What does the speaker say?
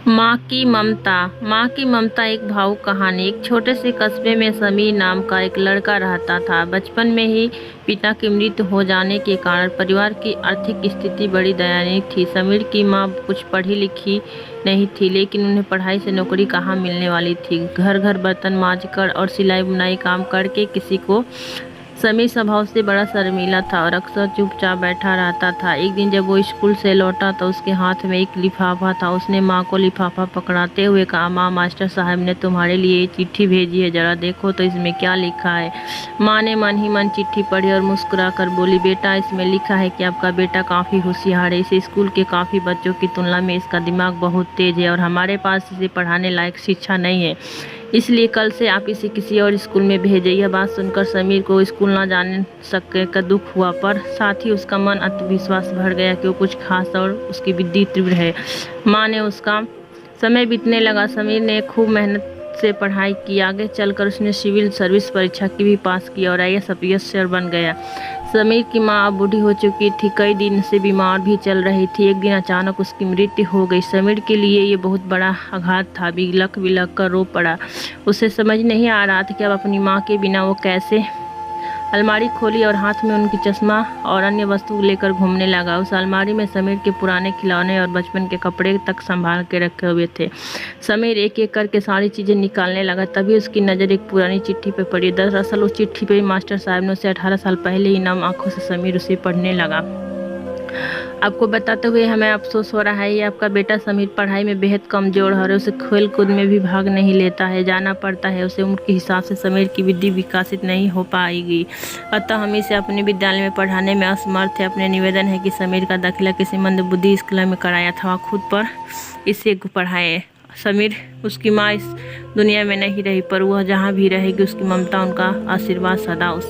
माँ की ममता। माँ की ममता एक भावुक कहानी। एक छोटे से कस्बे में समीर नाम का एक लड़का रहता था। बचपन में ही पिता की मृत्यु हो जाने के कारण परिवार की आर्थिक स्थिति बड़ी दयनीय थी। समीर की माँ कुछ पढ़ी लिखी नहीं थी, लेकिन उन्हें पढ़ाई से नौकरी कहाँ मिलने वाली थी। घर घर बर्तन मांजकर और सिलाई बुनाई काम करके किसी को समीर स्वभाव से बड़ा शर्मीला था और अक्सर चुपचाप बैठा रहता था। एक दिन जब वो स्कूल से लौटा तो उसके हाथ में एक लिफाफा था। उसने माँ को लिफाफा पकड़ाते हुए कहा, माँ, मास्टर साहब ने तुम्हारे लिए ये चिट्ठी भेजी है, जरा देखो तो इसमें क्या लिखा है। माँ ने मन ही मन चिट्ठी पढ़ी और मुस्कुरा कर बोली, बेटा, इसमें लिखा है कि आपका बेटा काफ़ी होशियार है। इस स्कूल के काफ़ी बच्चों की तुलना में इसका दिमाग बहुत तेज है और हमारे पास इसे पढ़ाने लायक शिक्षा नहीं है, इसलिए कल से आप इसे किसी और स्कूल में भेजें। यह बात सुनकर समीर को स्कूल न जाने सके का दुख हुआ, पर साथ ही उसका मन आत्मविश्वास भर गया कि वो कुछ खास और उसकी बुद्धि तीव्र है। माँ ने उसका समय बीतने लगा। समीर ने खूब मेहनत से पढ़ाई की। आगे चलकर उसने सिविल सर्विस परीक्षा की भी पास की और IAS ऑफिसर बन गया। समीर की माँ अब बूढ़ी हो चुकी थी, कई दिन से बीमार भी चल रही थी। एक दिन अचानक उसकी मृत्यु हो गई। समीर के लिए ये बहुत बड़ा आघात था। बिलख बिलख कर रो पड़ा। उसे समझ नहीं आ रहा था कि अब अपनी माँ के बिना वो कैसे। अलमारी खोली और हाथ में उनकी चश्मा और अन्य वस्तु लेकर घूमने लगा। उस अलमारी में समीर के पुराने खिलौने और बचपन के कपड़े तक संभाल के रखे हुए थे। समीर एक एक करके सारी चीज़ें निकालने लगा, तभी उसकी नज़र एक पुरानी चिट्ठी पर पड़ी। दरअसल उस चिट्ठी पर मास्टर साहब ने उसे 18 साल पहले ही नम आंखों से समीर उसे पढ़ने लगा। आपको बताते हुए हमें अफसोस हो रहा है, ये आपका बेटा समीर पढ़ाई में बेहद कमज़ोर है और उसे खेल कूद में भी भाग नहीं लेता है, जाना पड़ता है। उसे उम्र के हिसाब से समीर की बुद्धि विकसित नहीं हो पाएगी, अतः हम इसे अपने विद्यालय में पढ़ाने में असमर्थ है। अपने निवेदन है कि समीर का दाखिला किसी मंदबुद्धि स्कूल में कराया था, खुद पर इसे पढ़ाएं। समीर, उसकी माँ इस दुनिया में नहीं रही, पर वह जहाँ भी रहेगी उसकी ममता, उनका आशीर्वाद सदा उस